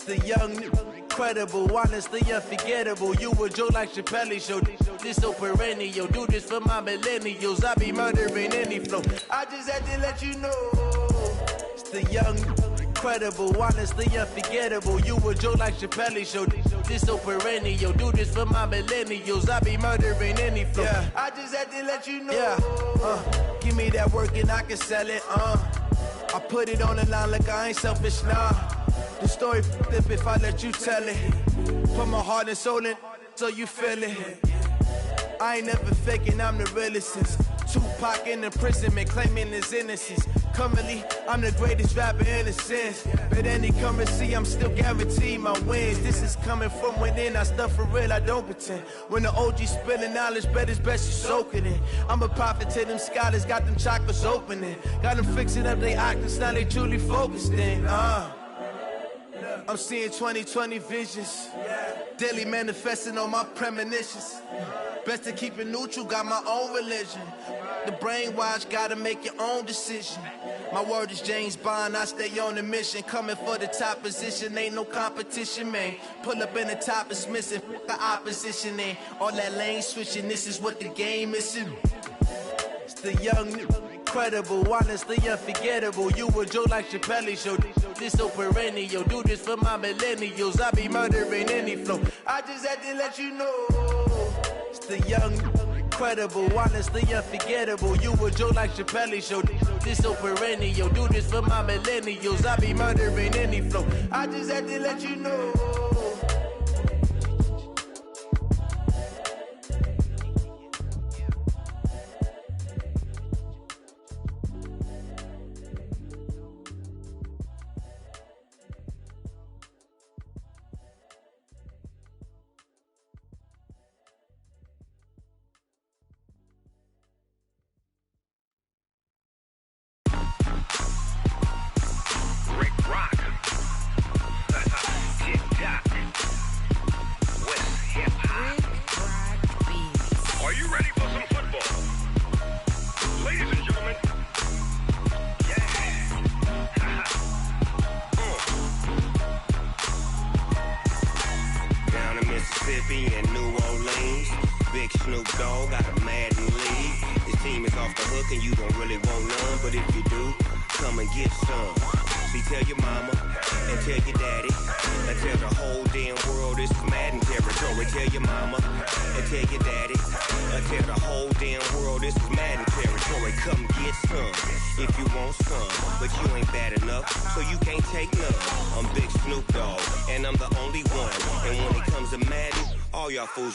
the young, incredible, honestly unforgettable. You a joke like Chappelle Show. This so perennial. Do this for my millennials. I be murdering any flow. I just had to let you know. It's the young, incredible, honestly unforgettable. You a joke like Chappelle Show. This so perennial. Do this for my millennials. I be murdering any flow. Yeah. I just had to let you know. Yeah. Give me that work and I can sell it. I put it on the line like I ain't selfish, nah. The story flip if I let you tell it. Put my heart and soul in so you feel it. I ain't never faking, I'm the realest since Tupac in imprisonment, claiming his innocence. Currently, I'm the greatest rapper in a sense. But any currency, I'm still guaranteed my wins. This is coming from within, I stuff for real, I don't pretend. When the OG spilling knowledge, bet it's best you soak it in. I'm a prophet to them scholars, got them chakras opening. Got them fixing up their octaves, now they truly focused in. I'm seeing 2020 visions. Daily manifesting on my premonitions. Best to keep it neutral, got my own religion. The brainwash, gotta make your own decision. My word is James Bond, I stay on the mission. Coming for the top position, ain't no competition, man. Pull up in the top, it's missing, the opposition, ain't all that lane switching, this is what the game is. It's the young, incredible, honestly unforgettable. You a joke like Chappelle Show. This so perennial. Do this for my millennials. I be murdering any flow. I just had to let you know. It's the young, incredible, honestly unforgettable. You a joke like Chappelle Show. This so perennial. Do this for my millennials. I be murdering any flow. I just had to let you know.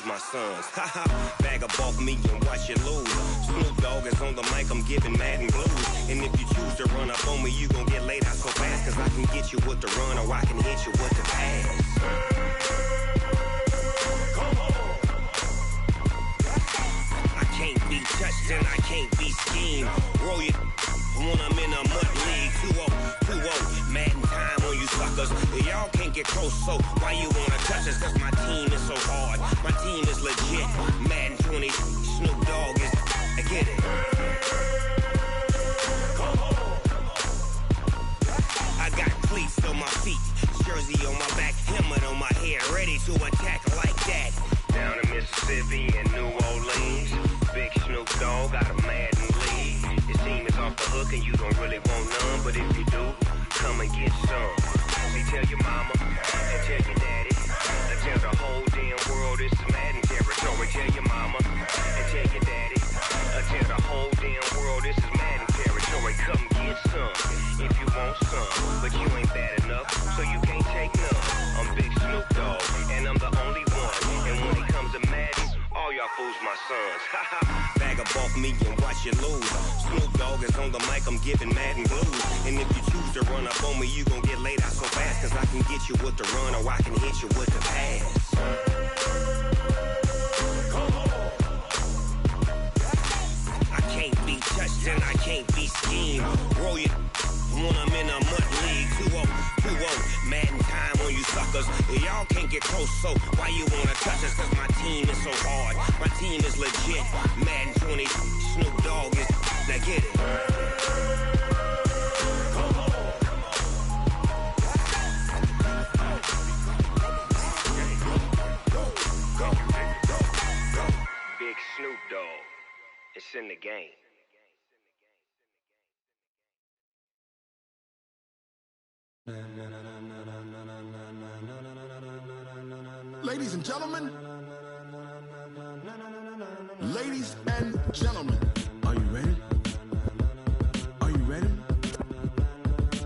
My sons, haha, bag up off me and watch you lose. Snoop Dogg is on the mic, I'm giving Madden blues. And if you choose to run up on me, you gon' get laid out so fast. Cause I can get you with the run or I can hit you with the pass. Come on. I can't be touched and I can't be schemed. Roll you when I'm in a mud league. 2-0, 2-0, Madden time on you suckers. Y'all can't get close, so why you wanna touch us? Cause my team is so hard. My team is legit. Madden 20, Snoop Dogg is. I get it. Come on. I got cleats on my feet, jersey on my back, helmet on my head, ready to attack like that. Down in Mississippi and New Orleans, big Snoop Dogg got a Madden lead. His team is off the hook and you don't really want none, but if you do, come and get some. See, tell your mama and tell your daddy. Tell the whole damn world this is Madden territory. Tell your mama and tell your daddy. Tell the whole damn world this is Madden territory. Come get some if you want some, but you ain't bad enough, so you can't take none. I'm Big Snoop Dogg, and I'm the only one. And when it comes to Madden, all y'all fools my sons. Bag up off me and watch you lose. Snoop Dogg is on the mic, I'm giving Madden blues. And if you choose to run up on me, you gon' get laid out so fast. Cause I can get you with the run or I can hit you with the pass. I can't be touched and I can't be schemed. Roll you when I'm in a mud league. 2-0, 2-0, Madden time on you suckers. Y'all can't get close, so why you wanna touch us? Cause my team is so hard. My team is legit. Madden 20, Snoop Dogg is. Now get it. It's in the game. Ladies and gentlemen, ladies and gentlemen, are you ready? Are you ready?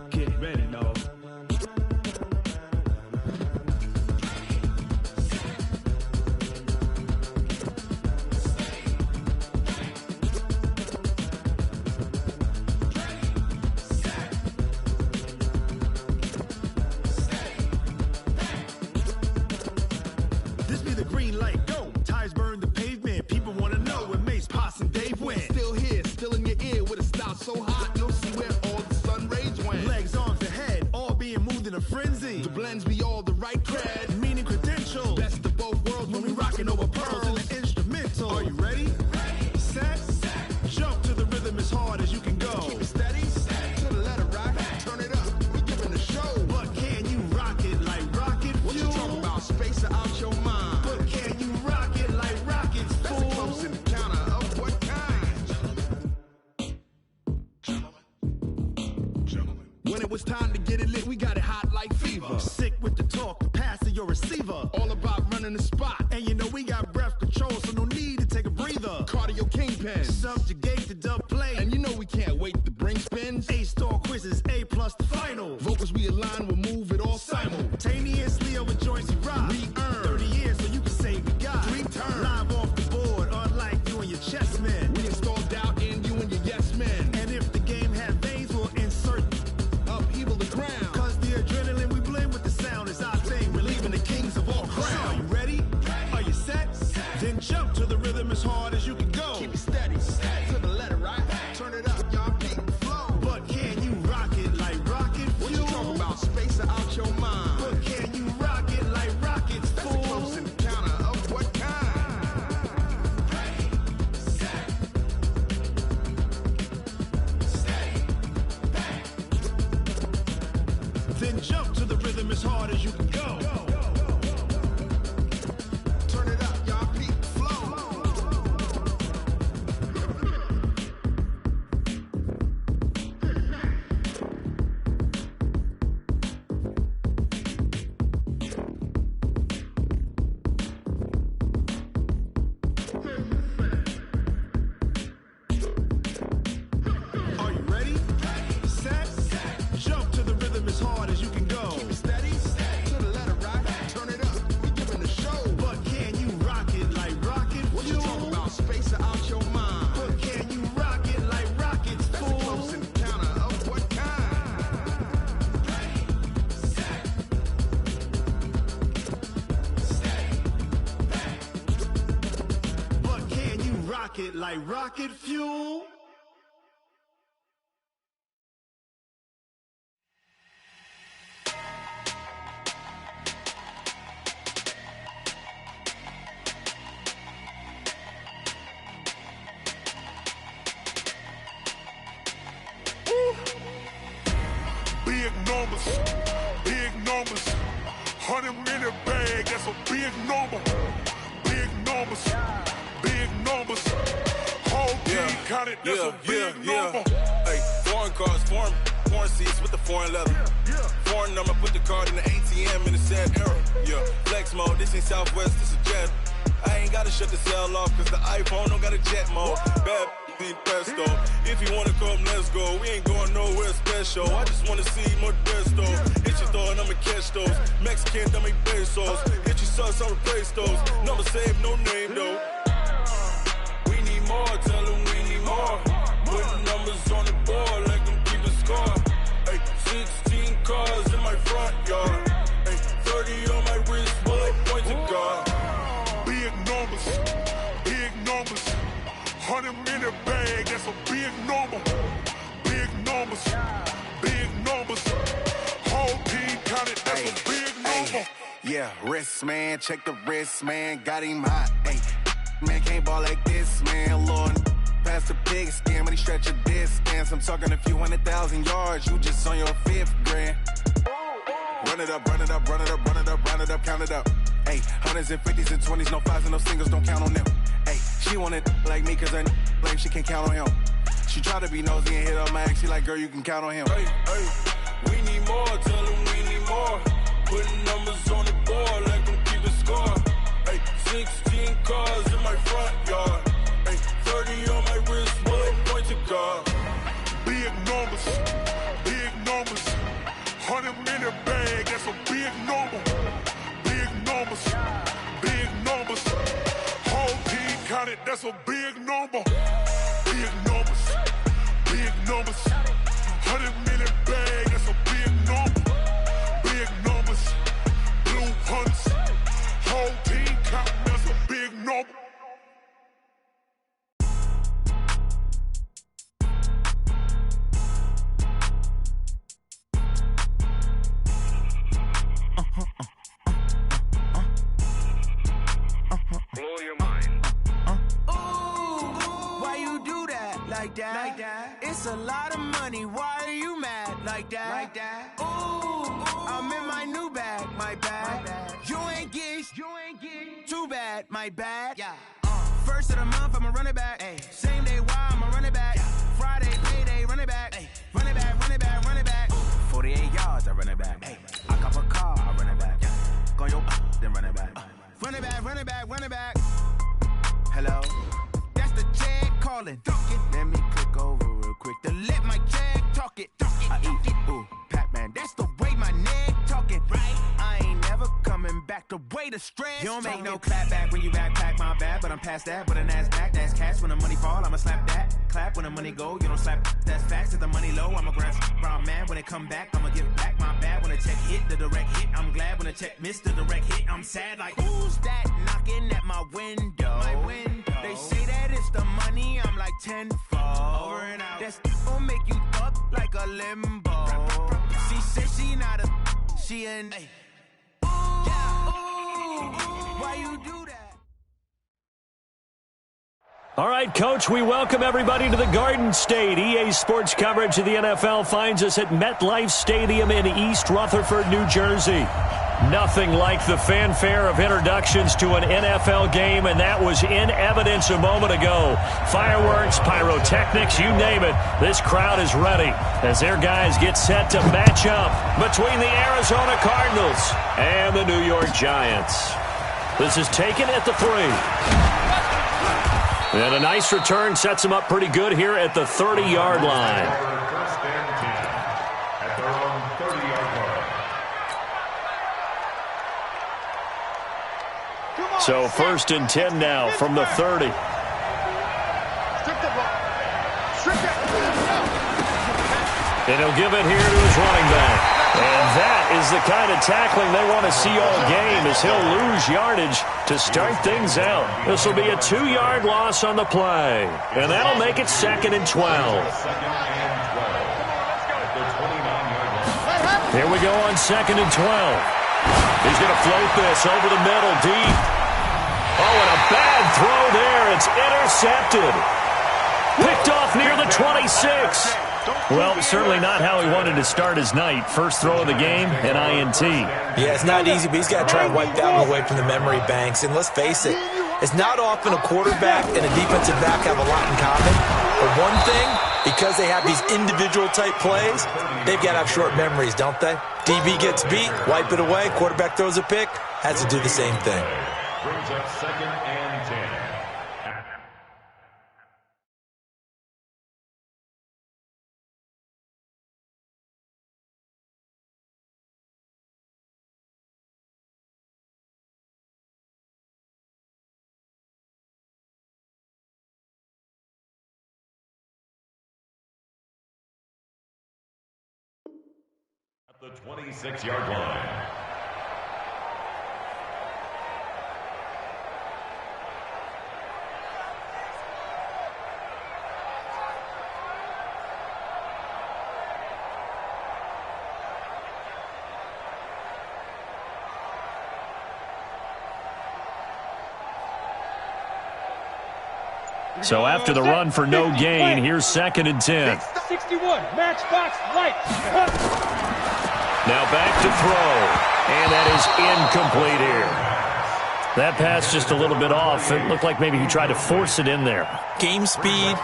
Get ready, dog. This be the green light, go. Tires burn the pavement, people wanna know where Mace, Poss, and Dave went. Still here, still in your ear with a style so hot, you'll see where all the sun rays went. Legs, arms, and head, all being moved in a frenzy. The blends be all the right cred, meaning credentials. Best of both worlds when we rockin' over pearls in the instrumental. Are you ready? Set, jump to the rhythm as hard as you can go. Keep it steady, to the letter rock, turn it up, we giving the show. But can you rock it like rocket fuel? What you talking about, space or out your mind? But can you rock it like rockets, fool? That's a close encounter of what kind? Gentlemen. When it was time to get it lit, we got it hot like fever. Sick with the talk, the pass of your receiver. All about running the spot. And you know we got breath control, so no need to take a breather. Cardio kingpin, subjugate the dub play. And you know we can't wait to bring spins. A-star quizzes, A+ the final. Vocals we align, we'll move it all simultaneously over joints we rock. We earn 30 years, so you can say we got 3 turns. Live off the board, unlike you and your chess men. We install doubt in you and your yes men. And if the game had veins, we'll insert upheaval the ground. Cause the adrenaline we blend with the sound is our thing. We're leaving the kings of all crowns. So are you ready? Are you set? Then jump to the rhythm as hard as you can go. Keep it steady, to the letter right. Turn it up, y'all beat the flow. But can you rock it like rocket fuel? What you talking about, space or out your mind? But can you rock it like rockets, fool? That's a close encounter of what kind? Then jump to the rhythm as hard as you can go. Turn it up, y'all beat the flow. Are you ready? Set, jump to the rhythm as hard as you can go. Keep it steady, to the letter right. Turn it up, we giving the show. But can you rock it like rocket fuel? What you talking about, space or out your mind? But can you rock it like rockets, fool? That's a close encounter of what kind? But can you rock it like rocket fuel? Big numbers, big numbers. 100-minute bag, that's a big number. Big numbers, big numbers. Whole team counted, that's a big number. Hey, foreign cars, foreign seats with the foreign leather. Foreign number, put the card in the ATM in the sad era. Yeah, flex mode, this ain't Southwest, this is jet. I ain't gotta shut the cell off, cause the iPhone don't got a jet mode. Bad need pesto. If you wanna come, let's go. We ain't going nowhere special. I just wanna see more Modesto. Hit your throw and I'ma catch those. Mexican, dame pesos. Hit your sauce, I'll replace those. Number save, no name though. We need more, tell them we need more. Putting numbers on the board, like them keep a score. Hey, 16 cars in my front yard. Hey, 30 on my wrist, bullet point to God. Big numbers, big numbers. 100-minute bag, that's a big number. Big numbers, big numbers. Whole team counted, that's a big number. Yeah, wrist man, check the wrist man, got him hot. Ay, man can't ball like this, man. Lord, past the pig skin when he stretch a distance. I'm talking a few 100,000 yards, you just on your 5th grand. Run it up, run it up, run it up, run it up, run it up, count it up. Ay, hundreds and 50s and 20s, no 5s and no singles, don't count on them. Ay, she want it like me cause her blame, she can't count on him. She try to be nosy and hit up my ex. She like, girl, you can count on him. Hey, we need more, tell them we need more. Putting numbers on the board, let them keep it score. Hey, 16 cars in my front yard. Hey, 30 on my wrist, bullet point to God. Big numbers, 100-minute bag, that's a big number. Big numbers, whole team counted, that's a big number. Big numbers, 100-minute bag, that's a big number. Big numbers, blue hunts, whole team counting, that's a big number. Blow your mind. Why you do that? Like that? It's a lot of money. Why are you mad? Like that? Ooh, I'm in my new bag. My bad. You ain't getting too bad. My bad. Yeah. First of the month, I'ma run it back. Ay. Same day, why I'ma run it back. Yeah. Friday, payday, run it back. Ay. Run it back. 48 yards, I run it back. Ay. I cop a car, I run it back. Yeah. Go your then run it back. Run it back. Hello? That's the check calling. Let me click over real quick to let my check talk it. I eat it, ooh, Pac-Man. That's the way my neck talking. Right? I ain't never coming back the way the stress. You don't make no clap back when you backpack, my bad. But I'm past that with a NASDAQ. That's cash when the money fall, I'ma slap that. Clap when the money go, you don't slap. That's facts. If the money low, I'ma grab brown man. When it come back, I'ma give back my bad. When the check hit, the direct hit. I'm glad when the check missed the direct hit. I'm sad like, who's that knocking at my window? They say that it's the money, I'm like tenfold. Over and out. That's gon' make you up like a limbo. She said she not a, she an. Why you do that? All right, Coach, we welcome everybody to the Garden State. EA Sports coverage of the NFL finds us at MetLife Stadium in East Rutherford, New Jersey. Nothing like the fanfare of introductions to an NFL game, and that was in evidence a moment ago. Fireworks, pyrotechnics, you name it. This crowd is ready as their guys get set to match up between the Arizona Cardinals and the New York Giants. This is taken at the 3. And a nice return sets them up pretty good here at the 30-yard line. First and 10 at their own 30-yard line. So first and 10 now from the 30. And he'll give it here to his running back. And that is the kind of tackling they want to see all game, as he'll lose yardage to start things out. This will be a 2-yard loss on the play. And that'll make it 2nd and 12. Here we go on 2nd and 12. He's going to float this over the middle deep. Oh, and a bad throw there. It's intercepted. Picked off near the 26. Well, certainly not how he wanted to start his night. First throw of the game, an INT. Yeah, it's not easy, but he's got to try and wipe that one away from the memory banks. And let's face it, it's not often a quarterback and a defensive back have a lot in common. But one thing, because they have these individual type plays, they've got to have short memories, don't they? DB gets beat, wipe it away, quarterback throws a pick, has to do the same thing. Brings up 2nd and 10. At the 26-yard line. So after the run for no gain, here's 2nd and 10. 61, matchbox light. Now back to throw, and that is incomplete here. That pass just a little bit off. It looked like maybe he tried to force it in there. Game speed,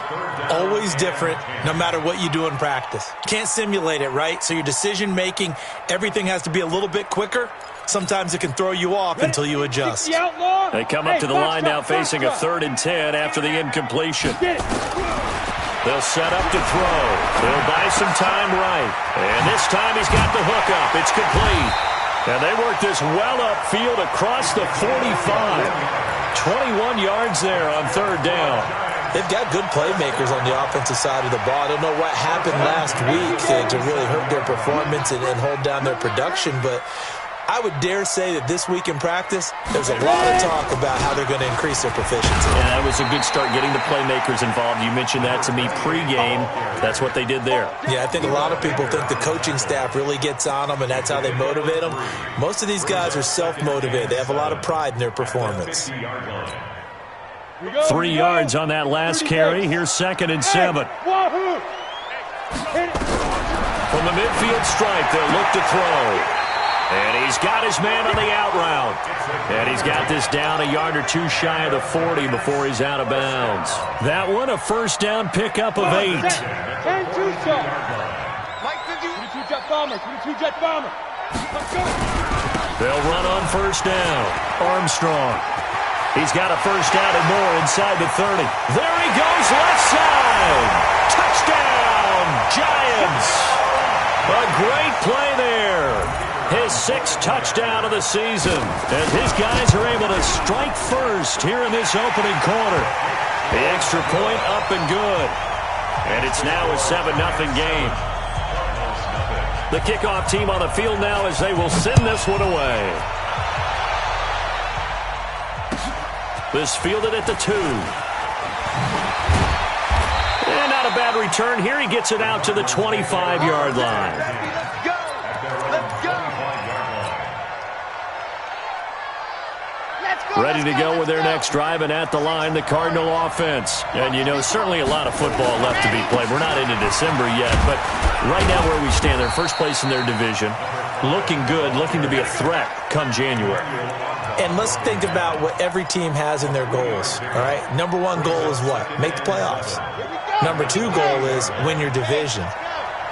always different, no matter what you do in practice. Can't simulate it, right? So your decision-making, everything has to be a little bit quicker. Sometimes it can throw you off until you adjust. They come up to the line now facing a 3rd and 10 after the incompletion. They'll set up to throw. They'll buy some time right. And this time he's got the hook up. It's complete. And they work this well upfield across the 45. 21 yards there on 3rd down. They've got good playmakers on the offensive side of the ball. I don't know what happened last week to really hurt their performance and hold down their production, but I would dare say that this week in practice, there's a lot of talk about how they're going to increase their proficiency. And that was a good start getting the playmakers involved. You mentioned that to me pregame. That's what they did there. Yeah, I think a lot of people think the coaching staff really gets on them, and that's how they motivate them. Most of these guys are self-motivated. They have a lot of pride in their performance. 3 yards on that last carry. Here's 2nd and 7. From the midfield stripe, they'll look to throw. And he's got his man on the out route. And he's got this down a yard or two shy of the 40 before he's out of bounds. That one, a 1st down pickup of 8. 10-2-shot. 22-jet bomber. 22-jet bomber. Let's go. They'll run on 1st down. Armstrong. He's got a 1st down and more inside the 30. There he goes, left side. Touchdown, Giants. A great play there. His 6th touchdown of the season. And his guys are able to strike first here in this opening quarter. The extra point up and good. And it's now a 7-0 game. The kickoff team on the field now as they will send this one away. This fielded at the 2. And not a bad return here. He gets it out to the 25-yard line. Ready to go with their next drive, and at the line, the Cardinal offense. And, you know, certainly a lot of football left to be played. We're not into December yet, but right now where we stand, they're first place in their division. Looking good, looking to be a threat come January. And let's think about what every team has in their goals, all right? Number 1 goal is what? Make the playoffs. Number 2 goal is win your division.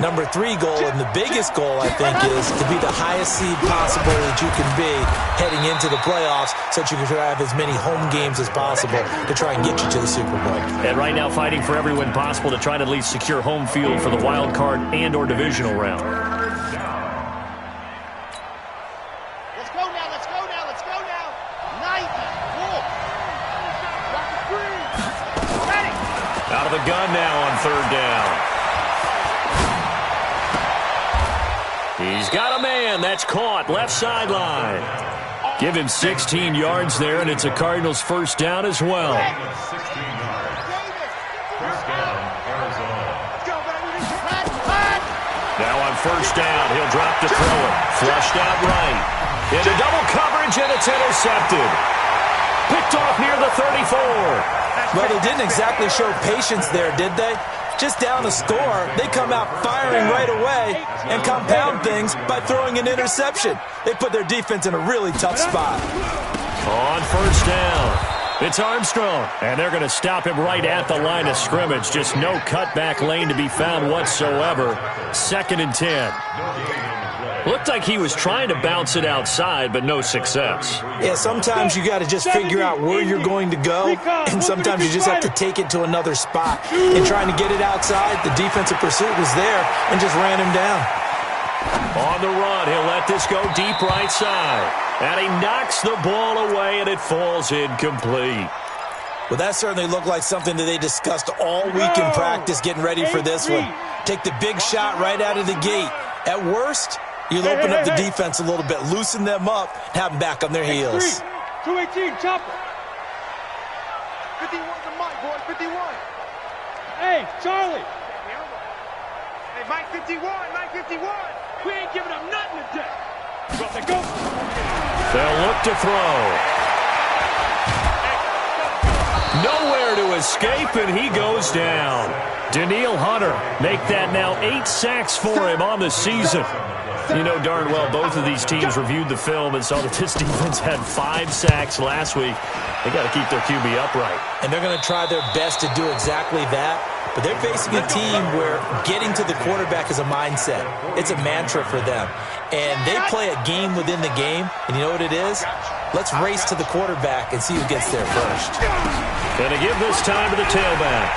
Number 3 goal, and the biggest goal, I think, is to be the highest seed possible that you can be heading into the playoffs so that you can have as many home games as possible to try and get you to the Super Bowl. And right now fighting for every win possible to try to at least secure home field for the wild card and or divisional round. Let's go now, let's go now, let's go now. 90, walk. Ready. Out of the gun now on 3rd down. He's got a man. That's caught. Left sideline. Give him 16 yards there, and it's a Cardinals 1st down as well. Now on 1st down, he'll drop to throw it. Flushed out right. Into double coverage, and it's intercepted. Picked off near the 34. Well, they didn't exactly show patience there, did they? Just down the score, they come out firing right away and compound things by throwing an interception. They put their defense in a really tough spot. On 1st down, it's Armstrong, and they're going to stop him right at the line of scrimmage. Just no cutback lane to be found whatsoever. 2nd and 10. Looked like he was trying to bounce it outside, but no success. Yeah, sometimes you got to just figure out where you're going to go, and sometimes you just have to take it to another spot. In trying to get it outside, the defensive pursuit was there and just ran him down. On the run, he'll let this go deep right side. And he knocks the ball away, and it falls incomplete. Well, that certainly looked like something that they discussed all week in practice getting ready for this one. Take the big shot right out of the gate. At worst, you'll open up the defense a little bit, loosen them up, have them back on their heels. 218, chopper. 51 to Mike, boy, 51. Hey, Charlie. Hey, Mike 51, Mike 51. We ain't giving up nothing today. Go. They'll look to throw. Nowhere to escape, and he goes down. Daniil Hunter make that now 8 sacks for him on the season. You know darn well both of these teams reviewed the film and saw that this defense had 5 sacks last week. They got to keep their QB upright. And they're going to try their best to do exactly that. But they're facing a team where getting to the quarterback is a mindset. It's a mantra for them. And they play a game within the game. And you know what it is? Let's race to the quarterback and see who gets there first. Going to give this time to the tailback.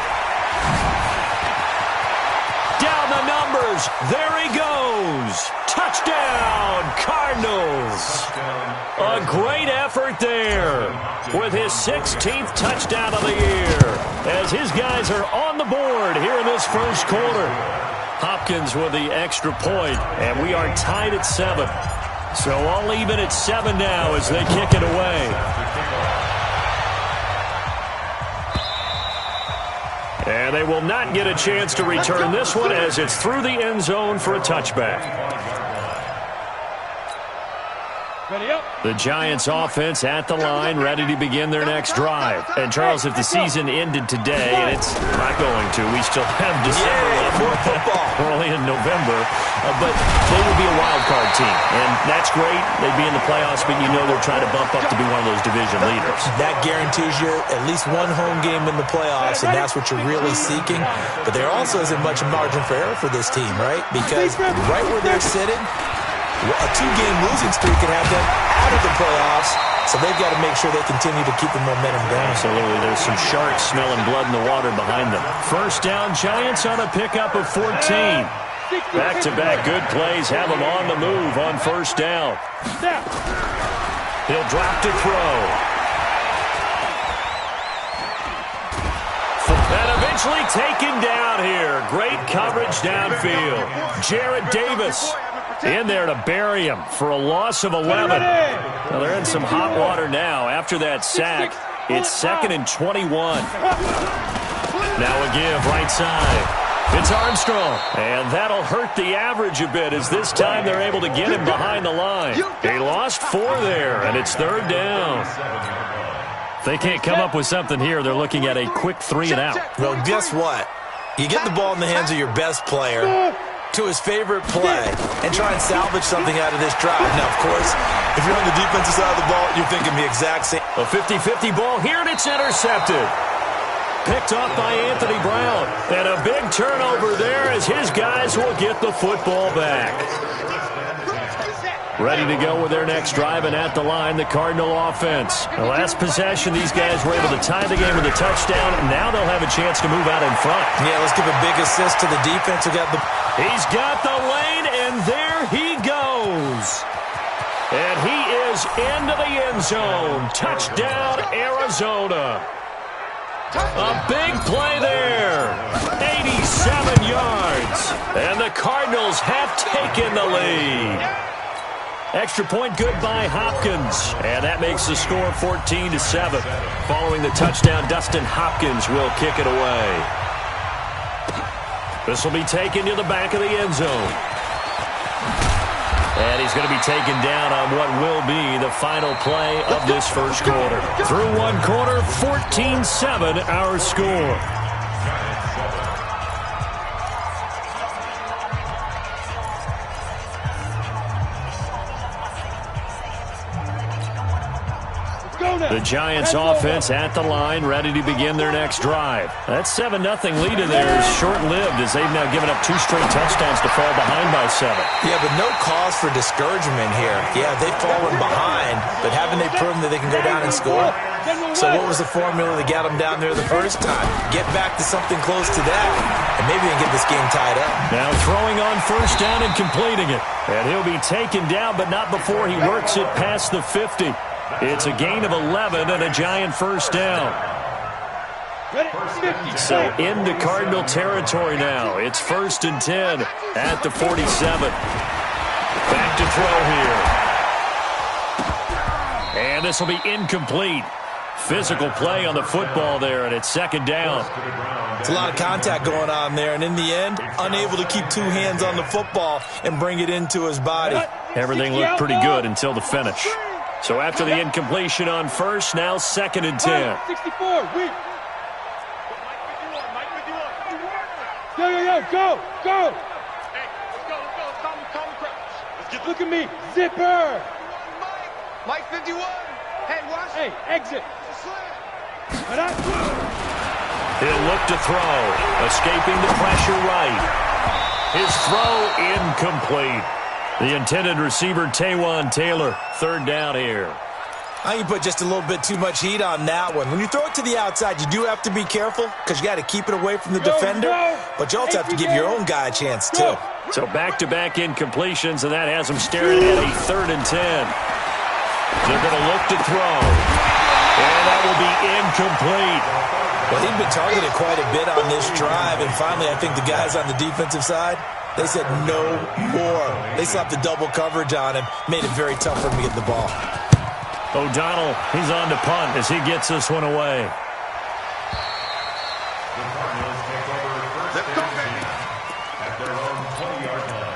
Down the numbers. There he goes. Touchdown, Cardinals. A great effort there with his 16th touchdown of the year as his guys are on the board here in this first quarter. Hopkins with the extra point, and we are tied at 7. So all even at 7 now as they kick it away. And they will not get a chance to return this one as it's through the end zone for a touchback. The Giants offense at the line, ready to begin their next drive. And Charles, if the season ended today, and it's not going to, we still have December left. More football. We're only in November, but they would be a wild card team. And that's great. They'd be in the playoffs, but you know they're trying to bump up to be one of those division leaders. That guarantees you at least one home game in the playoffs, and that's what you're really seeking. But there also isn't much margin for error for this team, right? Because right where they're sitting, a 2-game losing streak can have them out of the playoffs, so they've got to make sure they continue to keep the momentum going. Absolutely. There's some sharks smelling blood in the water behind them. First down, Giants on a pickup of 14. Back-to-back good plays have them on the move on first down. He'll drop to throw. And eventually taken down here. Great coverage downfield. Jarrett Davis in there to bury him for a loss of 11. Well, they're in some hot water now. After that sack, it's 2nd and 21. Now a give right side. It's Armstrong. And that'll hurt the average a bit as this time they're able to get him behind the line. They lost 4 there, and it's 3rd down. If they can't come up with something here, they're looking at a quick 3 and out. Well, guess what? You get the ball in the hands of your best player to his favorite play and try and salvage something out of this drive. Now, of course, if you're on the defensive side of the ball, you're thinking the exact same. A 50-50 ball here, and it's intercepted. Picked off by Anthony Brown. And a big turnover there as his guys will get the football back. Ready to go with their next drive, and at the line, the Cardinal offense. The last possession, these guys were able to tie the game with a touchdown. Now they'll have a chance to move out in front. Yeah, let's give a big assist to the defense. He's got the lane, and there he goes. And he is into the end zone. Touchdown, Arizona. A big play there. 87 yards. And the Cardinals have taken the lead. Extra point good by Hopkins. And that makes the score 14-7. Following the touchdown, Dustin Hopkins will kick it away. This will be taken to the back of the end zone. And he's going to be taken down on what will be the final play of this first quarter. Through one quarter, 14-7 our score. The Giants offense at the line, ready to begin their next drive. That 7-0 lead of theirs is short-lived as they've now given up 2 straight touchdowns to fall behind by 7. Yeah, but no cause for discouragement here. Yeah, they've fallen behind, but haven't they proven that they can go down and score? So what was the formula that got them down there the first time? Get back to something close to that, and maybe they can get this game tied up. Now throwing on first down and completing it. And he'll be taken down, but not before he works it past the 50. It's a gain of 11 and a Giant first down. So into Cardinal territory now. It's 1st and 10 at the 47. Back to throw here. And this will be incomplete. Physical play on the football there, and it's 2nd down. It's a lot of contact going on there, and in the end, unable to keep 2 hands on the football and bring it into his body. Everything looked pretty good until the finish. So after the incompletion on first, now 2nd and 10. 64, weak. Yo, go. Hey, let's go. Look at me. Zipper. Mike 51. Hey, watch. Hey, exit. He'll look to throw. Escaping the pressure right. His throw incomplete. The intended receiver, Taywan Taylor. Third down here. I think you put just a little bit too much heat on that one. When you throw it to the outside, you do have to be careful because you got to keep it away from the defender. But you also have to give your own guy a chance, too. So back-to-back incompletions, and that has them staring at a 3rd and 10. They're going to look to throw. And that will be incomplete. Well, he'd been targeted quite a bit on this drive, and finally I think the guys on the defensive side, they said no more. They slapped the double coverage on him, made it very tough for him to get the ball. O'Donnell, he's on to punt as he gets this one away. Let's go, baby. At their own 20-yard line.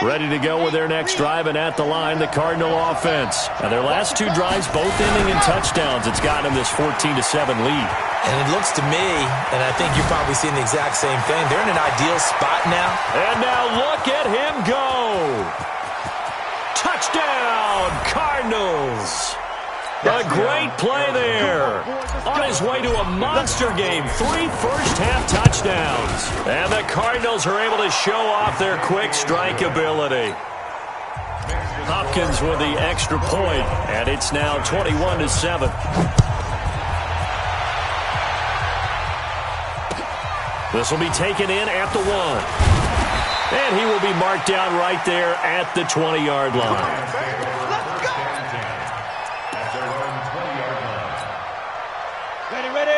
Ready to go with their next drive, and at the line, the Cardinal offense. Now, their last 2 drives, both ending in touchdowns. It's gotten them this 14-7 lead. And it looks to me, and I think you're probably seeing the exact same thing, they're in an ideal spot now. And now look at him go. Touchdown, Cardinals. A great play there. On his way to a monster game, 3 first-half touchdowns. And the Cardinals are able to show off their quick strike ability. Hopkins with the extra point, and it's now 21-7. This will be taken in at the 1. And he will be marked down right there at the 20-yard line.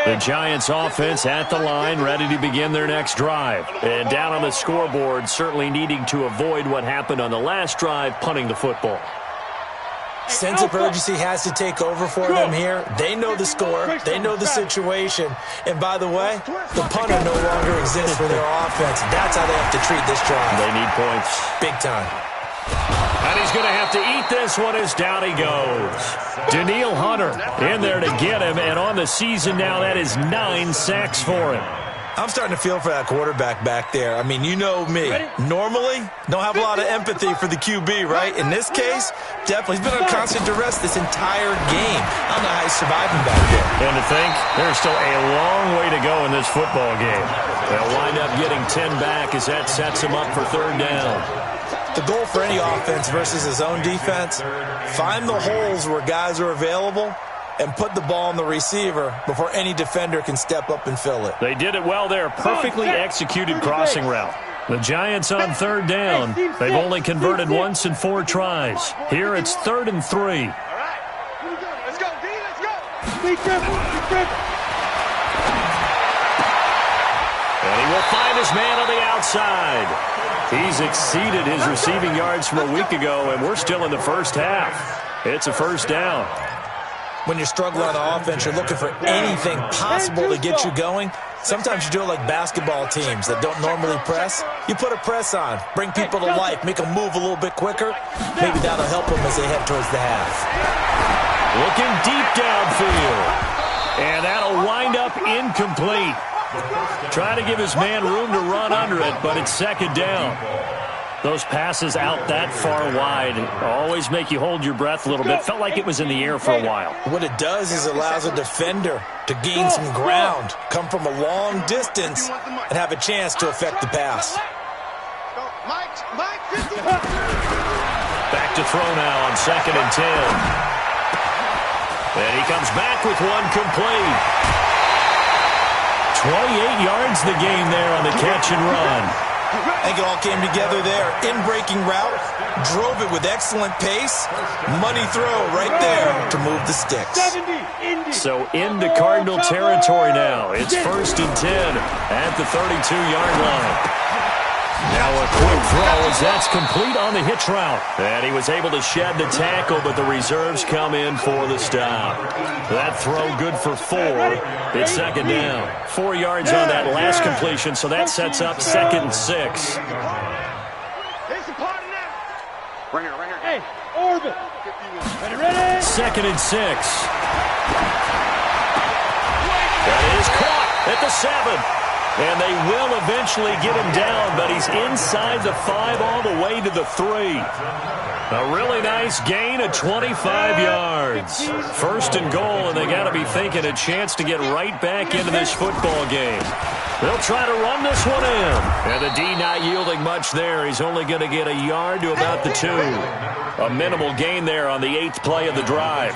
The Giants offense at the line, ready to begin their next drive. And down on the scoreboard, certainly needing to avoid what happened on the last drive, punting the football. Sense of urgency has to take over for them here. They know the score. They know the situation. And by the way, the punter no longer exists for their offense. That's how they have to treat this drive. They need points. Big time. And he's going to have to eat this one as down he goes. Danielle Hunter in there to get him. And on the season now, that is 9 sacks for him. I'm starting to feel for that quarterback back there. I mean, you know me. Normally, don't have a lot of empathy for the QB, right? In this case, definitely. He's been on constant duress this entire game. I don't know how he's surviving back there. And to think, there's still a long way to go in this football game. They'll wind up getting 10 back as that sets him up for 3rd down. The goal for any offense versus his own defense, find the holes where guys are available and put the ball on the receiver before any defender can step up and fill it. They did it well there. Perfectly executed crossing route. The Giants on 3rd down. They've only converted once in 4 tries. Here it's 3rd and 3. All right. Let's go, D. Let's go. Be careful. Be careful. And he will find his man on the outside. He's exceeded his receiving yards from a week ago, and we're still in the first half. It's a 1st down. When you're struggling on offense, you're looking for anything possible to get you going. Sometimes you do it like basketball teams that don't normally press. You put a press on, bring people to life, make them move a little bit quicker. Maybe that'll help them as they head towards the half. Looking deep downfield. And that'll wind up incomplete. Trying to give his man room to run under it, but it's 2nd down. Those passes out that far wide always make you hold your breath a little bit. Felt like it was in the air for a while. What it does is allows a defender to gain some ground, come from a long distance, and have a chance to affect the pass. Back to throw now on 2nd and 10. And he comes back with one complete. 28 yards the game there on the catch and run. I think it all came together there. In-breaking route, drove it with excellent pace. Money throw right there to move the sticks. So into Cardinal territory now. It's 1st and 10 at the 32-yard line. Now a quick throw as that's complete on the hitch route. And he was able to shed the tackle, but the reserves come in for the stop. That throw good for 4. It's 2nd down. 4 yards on that last completion, so that sets up 2nd and 6. Hey, orbit. Ready? 2nd and 6. That is caught at the 7. And they will eventually get him down, but he's inside the 5 all the way to the 3. A really nice gain of 25 yards. First and goal, and they got to be thinking a chance to get right back into this football game. They'll try to run this one in. And the D not yielding much there. He's only going to get a yard to about the 2. A minimal gain there on the 8th play of the drive.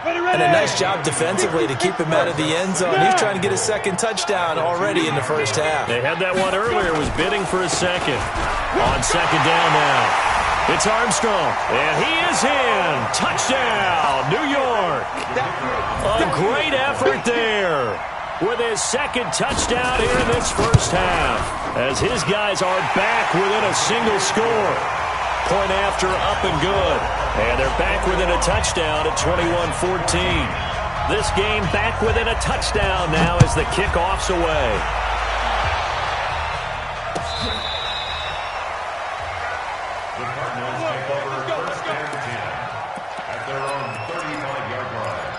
And a nice job defensively to keep him out of the end zone. He's trying to get a second touchdown already in the first half. They had that one earlier, was bidding for a second. On second down now. It's Armstrong, and he is in. Touchdown, New York. A great effort there with his second touchdown here in this first half, as his guys are back within a single score. Point after, up and good. And they're back within a touchdown at 21-14. This game back within a touchdown now as the kickoff's away. The Cardinals take over first and 10 at their own 35-yard line.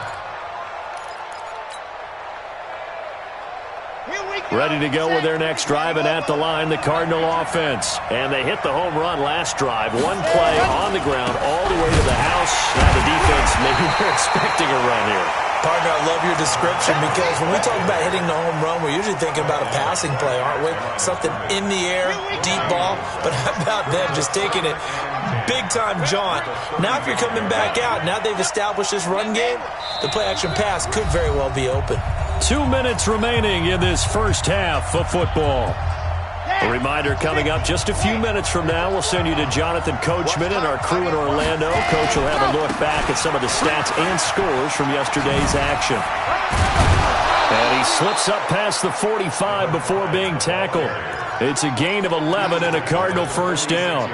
Ready to go with their next drive, and at the line, the Cardinal offense. And they hit the home run last drive. One play on the ground all the way to the house. Now the defense, maybe they're expecting a run here. Partner, I love your description, because when we talk about hitting the home run, we're usually thinking about a passing play, aren't we? Something in the air, deep ball. But how about them just taking it big-time jaunt? Now if you're coming back out, now they've established this run game, the play-action pass could very well be open. 2 minutes remaining in this first half of football. A reminder coming up just a few minutes from now. We'll send you to Jonathan Coachman and our crew in Orlando. Coach will have a look back at some of the stats and scores from yesterday's action. And he slips up past the 45 before being tackled. It's a gain of 11 and a Cardinal first down.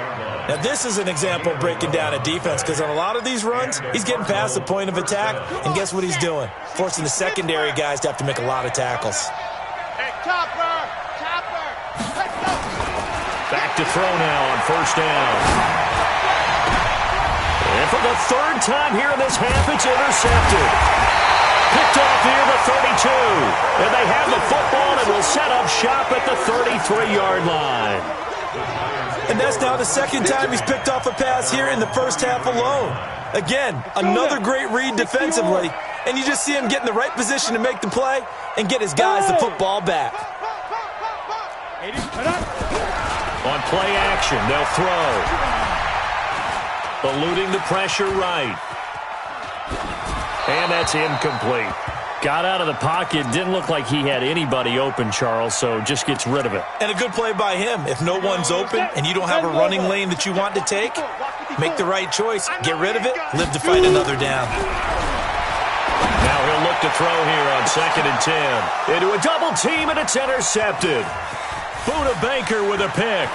Now, this is an example of breaking down a defense, because on a lot of these runs, he's getting past the point of attack, and guess what he's doing? Forcing the secondary guys to have to make a lot of tackles. Back to throw now on first down. And for the third time here in this half, it's intercepted. Picked off near the 32. And they have the football and will set up shop at the 33-yard line. And that's now the second time he's picked off a pass here in the first half alone. Again, another great read defensively, and you just see him get in the right position to make the play and get his guys the football back. On play action, they'll throw. Eluding the pressure right. And that's incomplete. Got out of the pocket. Didn't look like he had anybody open, Charles, so just gets rid of it. And a good play by him. If no one's open and you don't have a running lane that you want to take, make the right choice. Get rid of it. Live to fight another down. Now he'll look to throw here on 2nd and 10. Into a double team, and it's intercepted. Buda Baker with a pick.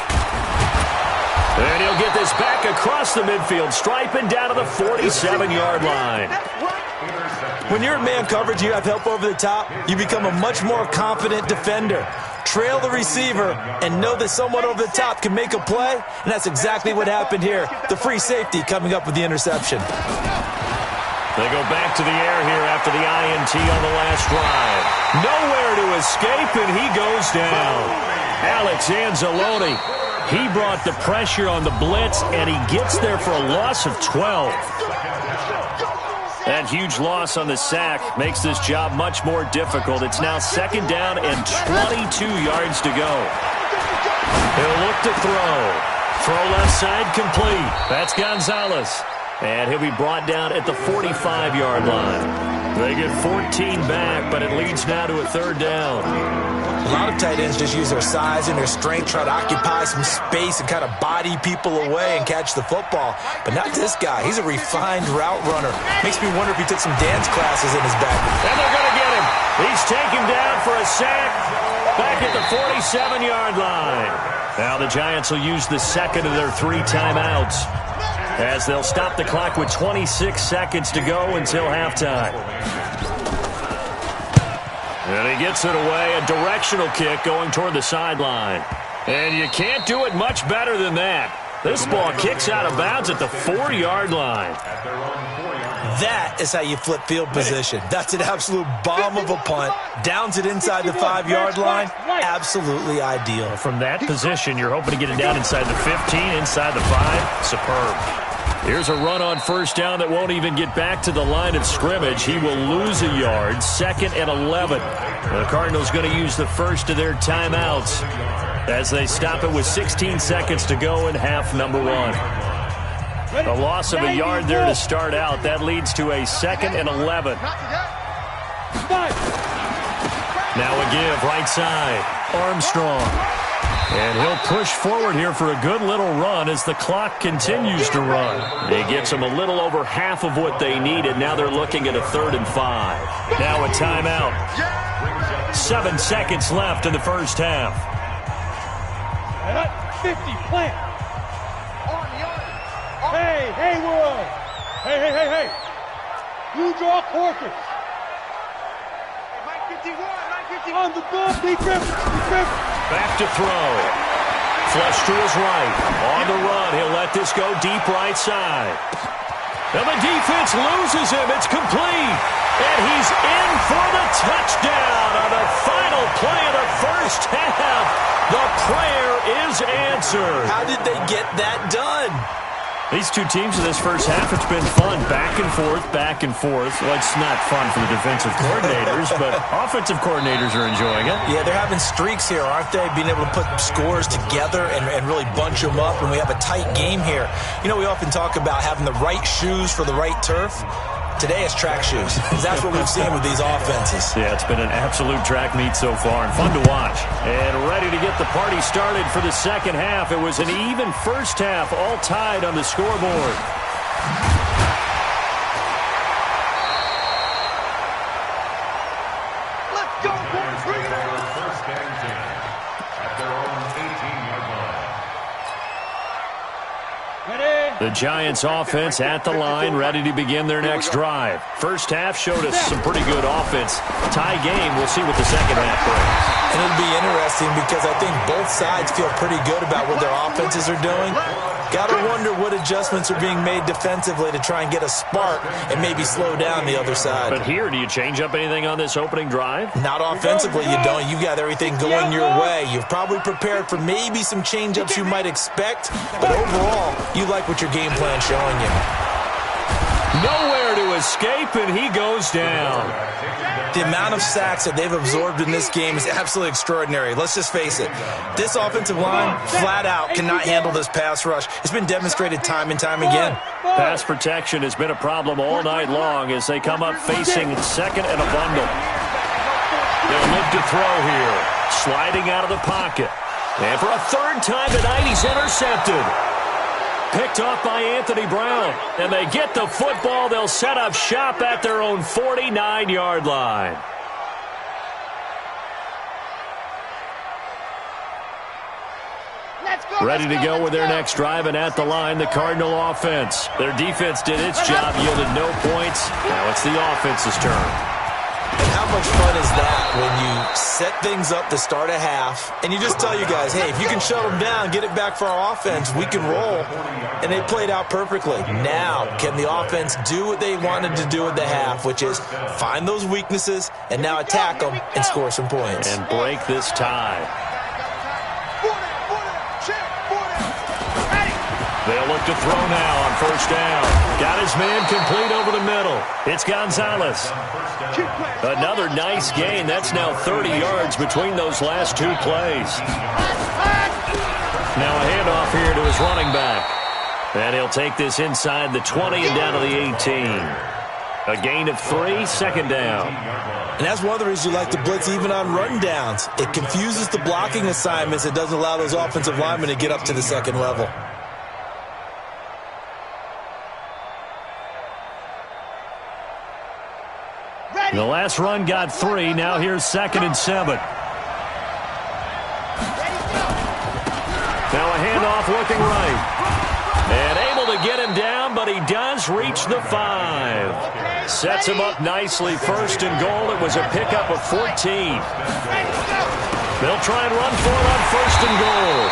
And he'll get this back across the midfield stripe and down to the 47-yard line. When you're in man coverage, you have help over the top, you become a much more confident defender. Trail the receiver and know that someone over the top can make a play, and that's exactly what happened here. The free safety coming up with the interception. They go back to the air here after the INT on the last drive. Nowhere to escape, and he goes down. Alex Anzalone, he brought the pressure on the blitz, and he gets there for a loss of 12. That huge loss on the sack makes this job much more difficult. It's now 2nd down and 22 yards to go. He'll look to throw. Throw left side complete. That's Gonzalez. And he'll be brought down at the 45-yard line. They get 14 back, but it leads now to a 3rd down. A lot of tight ends just use their size and their strength, try to occupy some space and kind of body people away and catch the football. But not this guy. He's a refined route runner. Makes me wonder if he took some dance classes in his back. And they're going to get him. He's taken down for a sack back at the 47-yard line. Now the Giants will use the second of their 3 timeouts, as they'll stop the clock with 26 seconds to go until halftime. And he gets it away, a directional kick going toward the sideline. And you can't do it much better than that. This ball kicks out of bounds at the 4-yard line. That is how you flip field position. That's an absolute bomb of a punt. Downs it inside the 5-yard line. Absolutely ideal. From that position, you're hoping to get it down inside the 15, inside the 5. Superb. Here's a run on first down that won't even get back to the line of scrimmage. He will lose a yard. 2nd and 11. The Cardinals going to use the first of their timeouts as they stop it with 16 seconds to go in half number 1. A loss of a yard there to start out. That leads to a 2nd and 11. Now a give right side. Armstrong. And he'll push forward here for a good little run as the clock continues to run. He gets them a little over half of what they needed. Now they're looking at a 3rd and 5. Now a timeout. 7 seconds left in the first half. 50, plant. Hey, Haywood. Hey. You draw quarters. On the ball, Pete Griffin. Back to throw. Flush to his right. On the run, he'll let this go deep right side. And the defense loses him. It's complete. And he's in for the touchdown on the final play of the first half. The prayer is answered. How did they get that done? These two teams in this first half, it's been fun. Back and forth, back and forth. Well, it's not fun for the defensive coordinators, but offensive coordinators are enjoying it. Yeah, they're having streaks here, aren't they? Being able to put scores together and really bunch them up, and we have a tight game here. You know, we often talk about having the right shoes for the right turf. Today it's track shoes, because that's what we've seen with these offenses. Yeah, it's been an absolute track meet so far, and fun to watch. And ready to get the party started for the second half. It was an even first half, all tied on the scoreboard. Let's go, boys! Bring it on! First and 10 at their own 18-yard line. The Giants offense at the line, ready to begin their next drive. First half showed us some pretty good offense. Tie game, we'll see what the second half brings. And it'll be interesting because I think both sides feel pretty good about what their offenses are doing. Got to wonder what adjustments are being made defensively to try and get a spark and maybe slow down the other side. But here, do you change up anything on this opening drive? Not offensively, you don't. You've got everything going your way. You've probably prepared for maybe some change-ups you might expect, but overall, you like what your game plan's showing you. Nowhere to escape, and he goes down. The amount of sacks that they've absorbed in this game is absolutely extraordinary. Let's just face it. This offensive line, flat out, cannot handle this pass rush. It's been demonstrated time and time again. Pass protection has been a problem all night long as they come up facing 2nd and a bundle. They'll look to throw here. Sliding out of the pocket. And for a 3rd time tonight, he's intercepted. Picked off by Anthony Brown. And they get the football. They'll set up shop at their own 49-yard line. Ready to go with their next drive, and at the line, the Cardinal offense. Their defense did its job, yielded no points. Now it's the offense's turn. And how much fun is that when you set things up to start a half, and you just tell you guys, hey, if you can shut them down, get it back for our offense, we can roll. And they played out perfectly. Now, can the offense do what they wanted to do at the half, which is find those weaknesses and now attack them and score some points. And break this tie. They'll look to throw now on first down. Got his man complete over the middle. It's Gonzalez. Another nice gain. That's now 30 yards between those last two plays. Now a handoff here to his running back. And he'll take this inside the 20 and down to the 18. A gain of 3, 2nd down. And that's one of the reasons you like to blitz even on run downs. It confuses the blocking assignments. It doesn't allow those offensive linemen to get up to the second level. The last run got 3. Now here's 2nd and 7. Now a handoff looking right. And able to get him down, but he does reach the 5. Sets him up nicely. 1st and goal. It was a pickup of 14. They'll try and run for it on 1st and goal.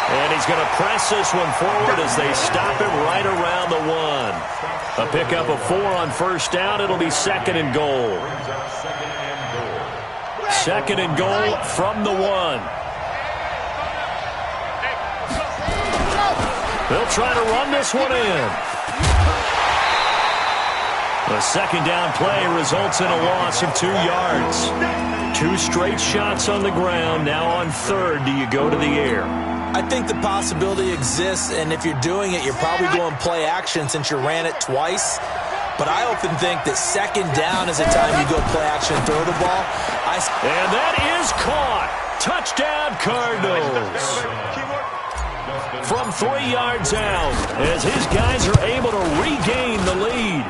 And he's going to press this one forward as they stop him right around the 1. A pickup of 4 on first down. It'll be 2nd and goal. 2nd and goal from the 1. They'll try to run this one in. The 2nd down play results in a loss of 2 yards. 2 straight shots on the ground. Now on 3rd, do you go to the air? I think the possibility exists, and if you're doing it, you're probably going play action since you ran it twice. But I often think that 2nd down is the time you go play action and throw the ball. And that is caught. Touchdown, Cardinals. From 3 yards out, as his guys are able to regain the lead.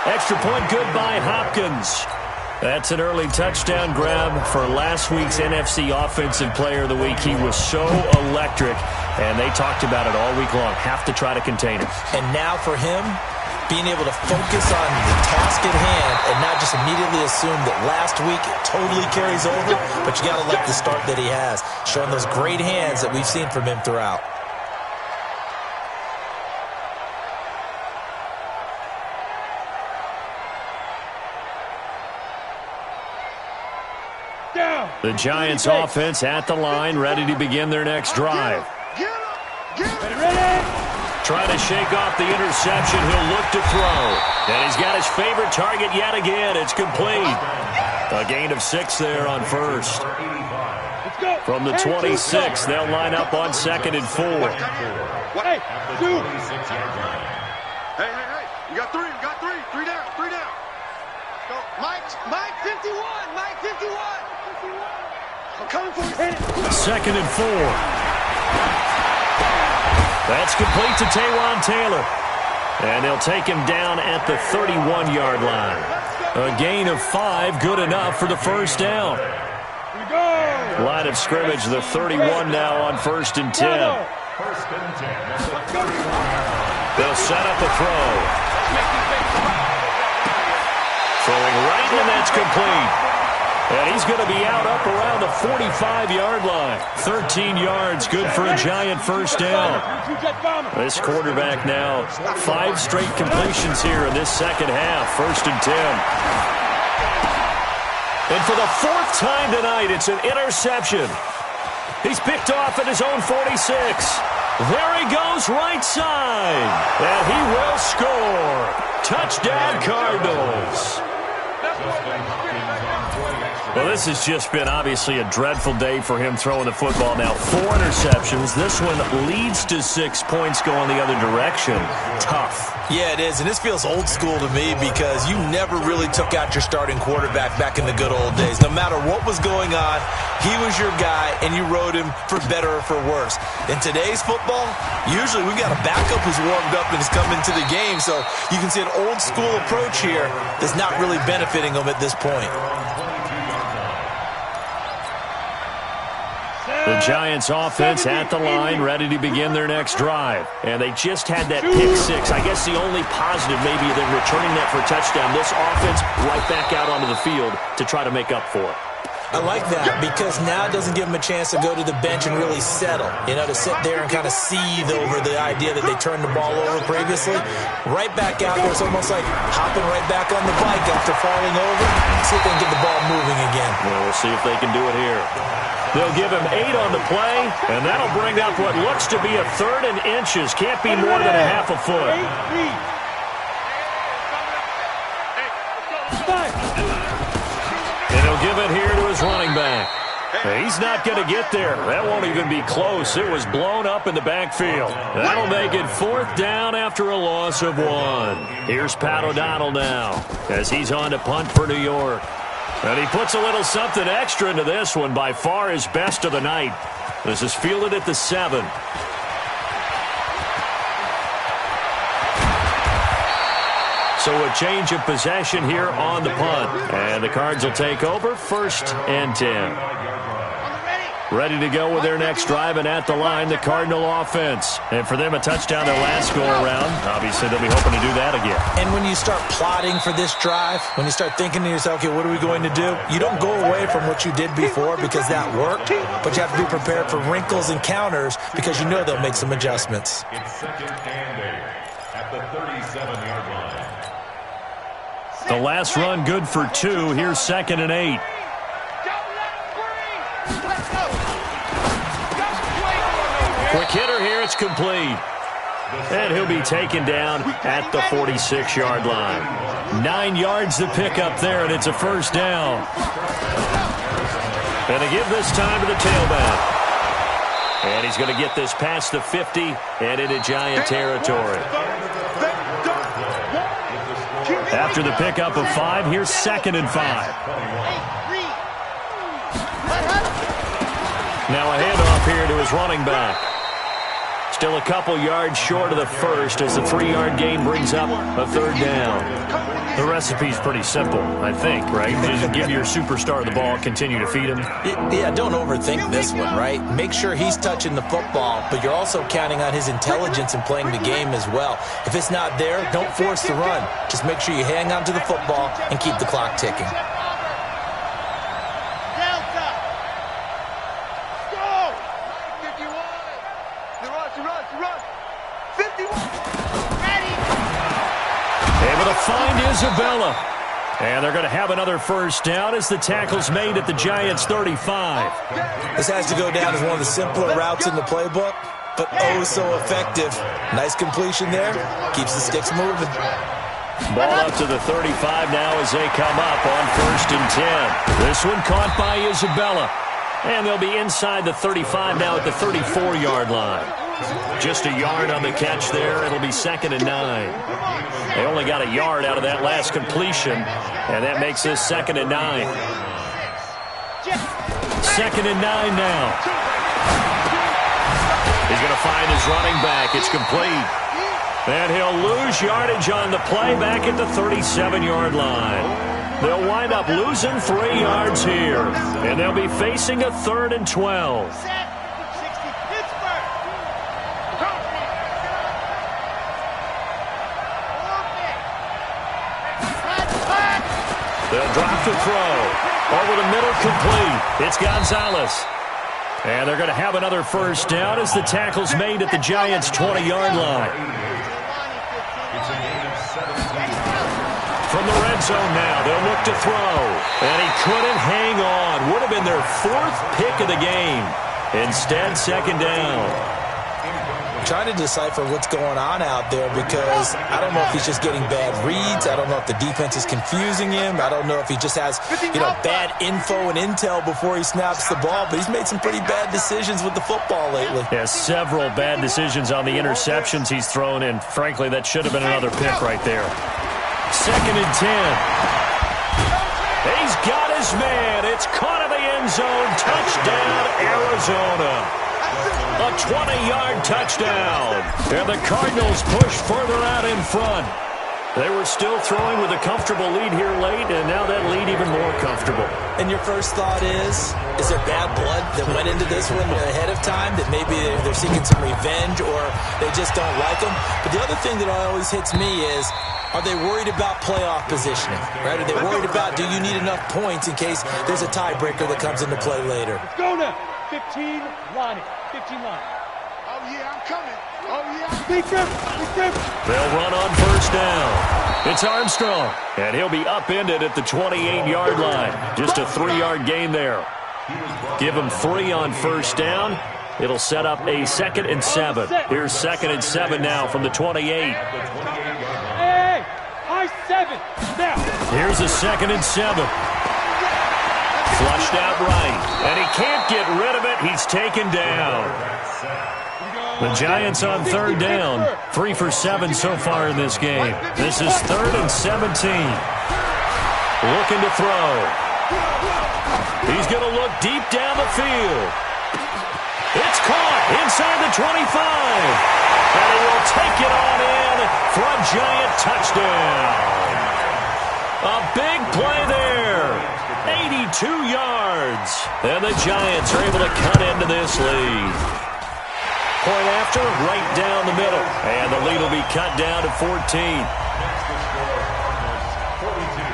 Extra point good by Hopkins. That's an early touchdown grab for last week's NFC Offensive Player of the Week. He was so electric, and they talked about it all week long. Have to try to contain him. And now for him, being able to focus on the task at hand and not just immediately assume that last week it totally carries over, but you got to like the start that he has, showing those great hands that we've seen from him throughout. The Giants offense at the line, ready to begin their next drive. Trying to shake off the interception. He'll look to throw. And he's got his favorite target yet again. It's complete. A gain of 6 there on first. From the 26, they'll line up on 2nd and 4. Hey, dude. Hey, you got 3, you got 3. 3 down, 3 down. Go. Mike 51, Mike 51. I'm coming for you. 2nd and 4. That's complete to Taywan Taylor. And they'll take him down at the 31-yard line. A gain of 5, good enough for the first down. Line of scrimmage, the 31 now on 1st and 10. They'll set up a throw. Throwing right, and that's complete. And he's going to be out up around the 45-yard line. 13 yards, good for a Giant first down. This quarterback now, 5 straight completions here in this second half. 1st and 10. And for the 4th time tonight, it's an interception. He's picked off at his own 46. There he goes, right side. And he will score. Touchdown, Cardinals. Well, this has just been obviously a dreadful day for him throwing the football now. 4 interceptions. This one leads to 6 points going the other direction. Tough. Yeah, it is, and this feels old school to me because you never really took out your starting quarterback back in the good old days. No matter what was going on, he was your guy, and you rode him for better or for worse. In today's football, usually we've got a backup who's warmed up and has come into the game, so you can see an old school approach here that's not really benefiting him at this point. The Giants offense at the line, ready to begin their next drive. And they just had that pick 6. I guess the only positive maybe than returning that for a touchdown. This offense right back out onto the field to try to make up for it. I like that because now it doesn't give them a chance to go to the bench and really settle. You know, to sit there and kind of seethe over the idea that they turned the ball over previously. Right back out there, it's almost like hopping right back on the bike after falling over. See if they can get the ball moving again. Well, we'll see if they can do it here. They'll give him 8 on the play, and that'll bring up what looks to be a 3rd and inches. Can't be more than a half a foot. And he'll give it here to his running back. He's not going to get there. That won't even be close. It was blown up in the backfield. That'll make it 4th down after a loss of 1. Here's Pat O'Donnell now as he's on to punt for New York. And he puts a little something extra into this one, by far his best of the night. This is fielded at the 7. So a change of possession here on the punt. And the Cards will take over, 1st and 10. Ready to go with their next drive, and at the line, the Cardinal offense. And for them, a touchdown their last go-around. Obviously, they'll be hoping to do that again. And when you start plotting for this drive, when you start thinking to yourself, okay, what are we going to do? You don't go away from what you did before because that worked, but you have to be prepared for wrinkles and counters because you know they'll make some adjustments. It's second and 8 at the 37-yard line. The last run good for 2. Here's second and 8. Quick hitter here, it's complete. And he'll be taken down at the 46-yard line. 9 yards to pick up there, and it's a first down. And they give this time to the tailback. And he's going to get this past the 50 and into Giant territory. After the pickup of 5, here's second and 5. Now a handoff here to his running back. Still a couple yards short of the first as the 3-yard gain brings up a third down. The recipe's pretty simple, I think, right? Just give your superstar the ball, continue to feed him. Yeah, don't overthink this one, right? Make sure he's touching the football, but you're also counting on his intelligence in playing the game as well. If it's not there, don't force the run. Just make sure you hang on to the football and keep the clock ticking. Able to find Isabella. And they're going to have another first down as the tackle's made at the Giants' 35. This has to go down as one of the simpler routes in the playbook, but oh so effective. Nice completion there. Keeps the sticks moving. Ball up to the 35 now as they come up on first and 10. This one caught by Isabella. And they'll be inside the 35 now at the 34-yard line. Just a yard on the catch there. It'll be second and 9. They only got a yard out of that last completion, and that makes this second and 9. Second and 9 now. He's going to find his running back. It's complete. And he'll lose yardage on the play back at the 37-yard line. They'll wind up losing 3 yards here, and they'll be facing a third and 12. They'll drop the throw. Over the middle, complete. It's Gonzalez. And they're going to have another first down as the tackle's made at the Giants' 20-yard line. From the red zone now, they'll look to throw. And he couldn't hang on. Would have been their 4th pick of the game. Instead, second down. Trying to decipher what's going on out there because I don't know if he's just getting bad reads. I don't know if the defense is confusing him. I don't know if he just has, bad info and intel before he snaps the ball. But he's made some pretty bad decisions with the football lately. Yeah, several bad decisions on the interceptions he's thrown, and frankly, that should have been another pick right there. Second and 10. He's got his man. It's caught in the end zone. Touchdown, Arizona. A 20-yard touchdown. And the Cardinals push further out in front. They were still throwing with a comfortable lead here late, and now that lead even more comfortable. And your first thought is there bad blood that went into this one ahead of time, that maybe they're seeking some revenge or they just don't like them? But the other thing that always hits me is, are they worried about playoff positioning? Right? Are they worried about, do you need enough points in case there's a tiebreaker that comes into play later? Let's go now. 15, line it. 15 line. Oh, yeah, I'm coming. Oh, yeah. Big grip. They'll run on first down. It's Armstrong, and he'll be upended at the 28-yard line. Just a 3-yard gain there. Give him 3 on first down. It'll set up a second and 7. Here's second and 7 now from the 28. Hey, high 7. Now. Here's a second and 7. Flushed out right, and he can't get rid of it. He's taken down. The Giants on third down. 3 for 7 so far in this game. This is third and 17. Looking to throw. He's going to look deep down the field. It's caught inside the 25. And he will take it on in for a Giant touchdown. A big play there. 82 yards. And the Giants are able to cut into this lead. Point after, right down the middle. And the lead will be cut down to 14. Next to score, Cardinals 42,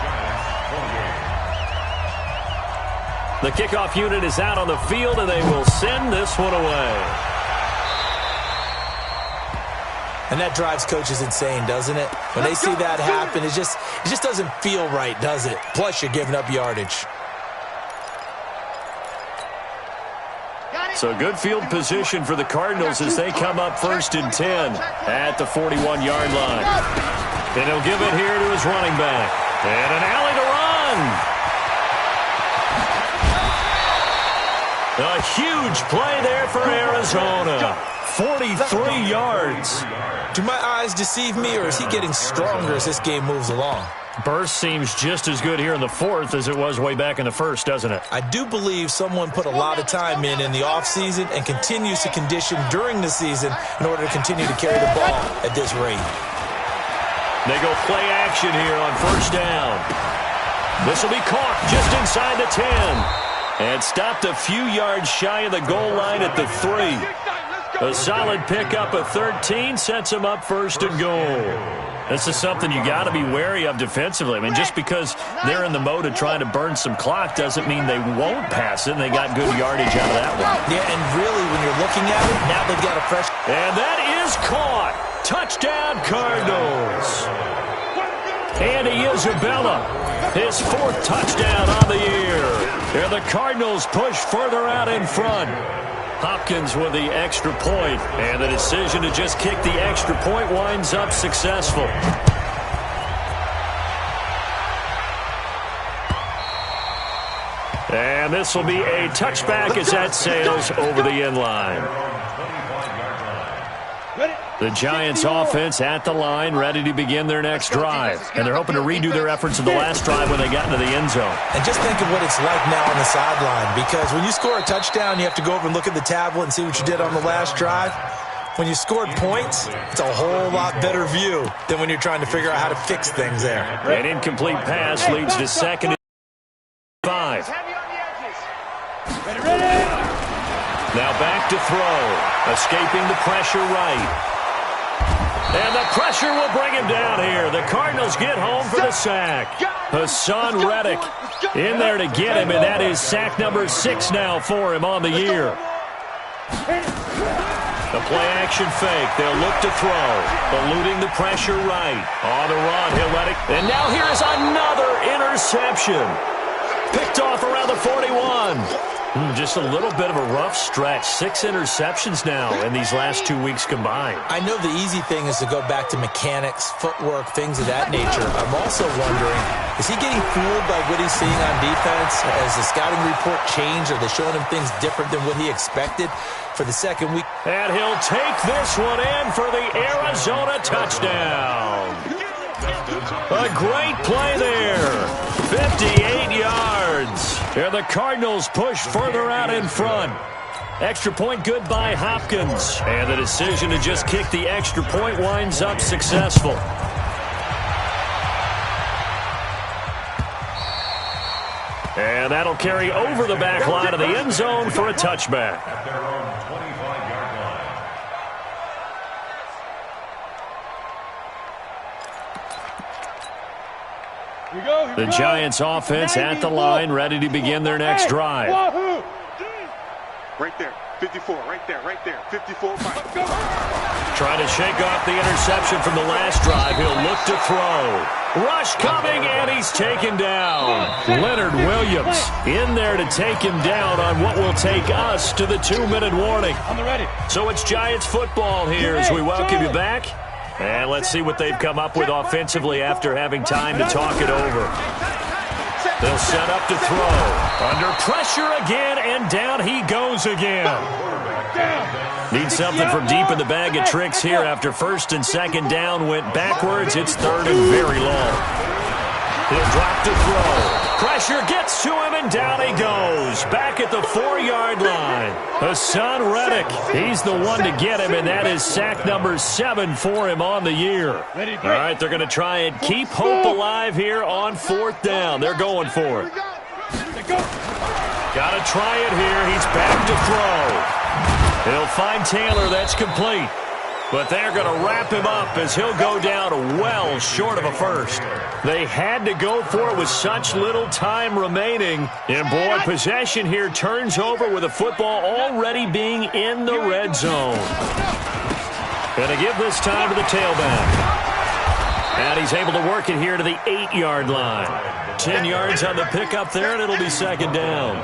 Giants 28. The kickoff unit is out on the field, and they will send this one away. And that drives coaches insane, doesn't it? When they see that happen, it just doesn't feel right, does it? Plus, you're giving up yardage. So good field position for the Cardinals as they come up 1st and 10 at the 41-yard line. And he'll give it here to his running back. And an alley to run. A huge play there for Arizona. 43 yards. Do my eyes deceive me, or is he getting stronger as this game moves along? Burst seems just as good here in the 4th as it was way back in the 1st, doesn't it? I do believe someone put a lot of time in the offseason and continues to condition during the season in order to continue to carry the ball at this rate. They go play action here on 1st down. This will be caught just inside the 10. And stopped a few yards shy of the goal line at the 3. A solid pickup of 13 sets them up 1st and goal. This is something you got to be wary of defensively. I mean, just because they're in the mode of trying to burn some clock doesn't mean they won't pass it, and they got good yardage out of that one. Yeah, and really, when you're looking at it, now they've got a fresh... And that is caught. Touchdown, Cardinals. Andy Isabella, his 4th touchdown on the year. And the Cardinals push further out in front. Hopkins with the extra point, and the decision to just kick the extra point winds up successful. And this will be a touchback as that sails over the end line. The Giants offense at the line, ready to begin their next drive. And they're hoping to redo their efforts in the last drive when they got into the end zone. And just think of what it's like now on the sideline, because when you score a touchdown, you have to go over and look at the tablet and see what you did on the last drive. When you scored points, it's a whole lot better view than when you're trying to figure out how to fix things there. An incomplete pass leads to 2nd and 5. Now back to throw. Escaping the pressure right. And the pressure will bring him down here. The Cardinals get home for the sack. Hassan Reddick in there to get him, and that is sack number 6 now for him on the year. The play-action fake. They'll look to throw. Eluding the pressure right. On the run, he'll let it. And now here is another interception. Picked off around the 41. Just a little bit of a rough stretch. 6 interceptions now in these last 2 weeks combined. I know the easy thing is to go back to mechanics, footwork, things of that nature. I'm also wondering, is he getting fooled by what he's seeing on defense? Has the scouting report changed? Are they showing him things different than what he expected for the second week? And he'll take this one in for the Arizona touchdown. A great play there. 58 yards. And the Cardinals push further out in front. Extra point good by Hopkins. And the decision to just kick the extra point winds up successful. And that'll carry over the back line of the end zone for a touchback. At their own 25-yard line. The Giants offense at the line, ready to begin their next drive. Right there, 54, right there, 54. Trying to shake off the interception from the last drive. He'll look to throw. Rush coming, and he's taken down. Leonard Williams in there to take him down on what will take us to the 2-minute warning. So it's Giants football here as we welcome you back. And let's see what they've come up with offensively after having time to talk it over. They'll set up to throw. Under pressure again, and down he goes again. Need something from deep in the bag of tricks here after 1st and 2nd down went backwards. It's 3rd and very long. He'll drop to throw. Pressure gets to him, and down he goes. back at the 4-yard line. Hassan Reddick, he's the one to get him, and that is sack number 7 for him on the year. All right, they're going to try and keep hope alive here on 4th down. They're going for it. Got to try it here. He's back to throw. He'll find Taylor. That's complete. But they're going to wrap him up as he'll go down well short of a first. They had to go for it with such little time remaining. And, boy, possession here turns over with the football already being in the red zone. Going to give this time to the tailback. And he's able to work it here to the 8-yard line. 10 yards on the pickup there, and it'll be 2nd down.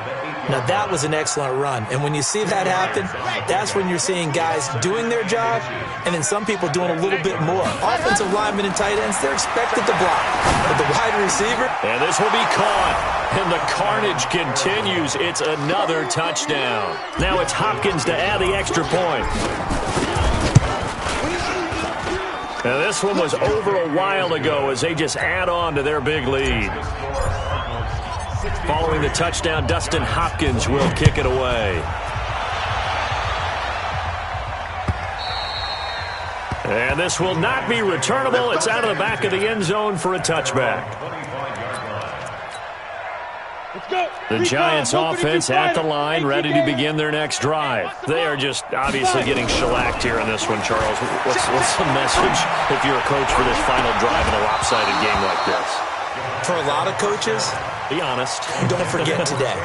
Now, that was an excellent run. And when you see that happen, that's when you're seeing guys doing their job and then some people doing a little bit more. Offensive linemen and tight ends, they're expected to block. But the wide receiver... And this will be caught. And the carnage continues. It's another touchdown. Now it's Hopkins to add the extra point. Now this one was over a while ago as they just add on to their big lead. Following the touchdown, Dustin Hopkins will kick it away. And this will not be returnable. It's out of the back of the end zone for a touchback. The Giants offense at the line, ready to begin their next drive. They are just obviously getting shellacked here in this one, Charles. What's the message if you're a coach for this final drive in a lopsided game like this? For a lot of coaches, be honest. Don't forget today.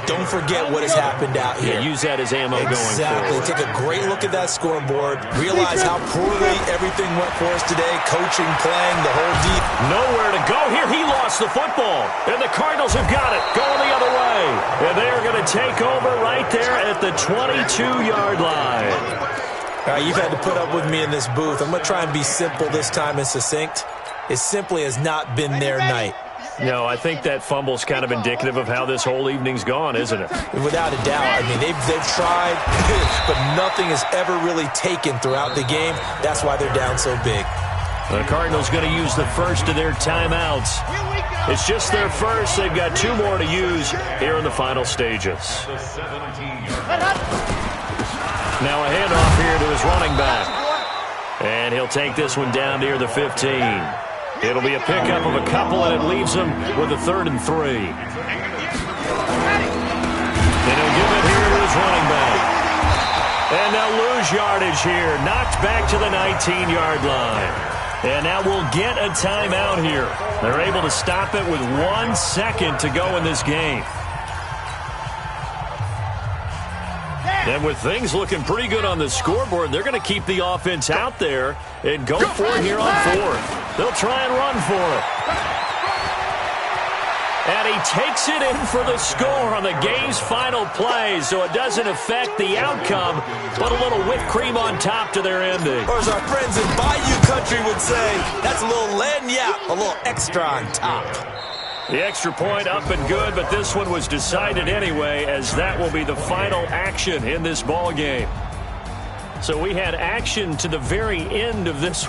Don't forget what has happened out here. Yeah, use that as ammo going forward. Exactly. Take a great look at that scoreboard. Realize how poorly everything went for us today. Coaching, playing, the whole deep. Nowhere to go here. He lost the football. And the Cardinals have got it. Going the other way. And they are going to take over right there at the 22-yard line. All right, you've had to put up with me in this booth. I'm going to try and be simple this time and succinct. It simply has not been their night. No, I think that fumble's kind of indicative of how this whole evening's gone, isn't it? Without a doubt. I mean, they've tried, but nothing is ever really taken throughout the game. That's why they're down so big. The Cardinals going to use the first of their timeouts. It's just their first. They've got 2 more to use here in the final stages. Now a handoff here to his running back. And he'll take this one down near the 15. It'll be a pickup of a couple, and it leaves him with a 3rd and 3. And he'll give it here to his running back. And they'll lose yardage here. Knocked back to the 19-yard line. And now we'll get a timeout here. They're able to stop it with 1 second to go in this game. And with things looking pretty good on the scoreboard, they're going to keep the offense out there and go for it here on 4th. They'll try and run for it. And he takes it in for the score on the game's final play, so it doesn't affect the outcome, but a little whipped cream on top to their ending. Or as our friends in Bayou Country would say, that's a little lagniappe, a little extra on top. The extra point up and good, but this one was decided anyway, as that will be the final action in this ball game. So we had action to the very end of this one.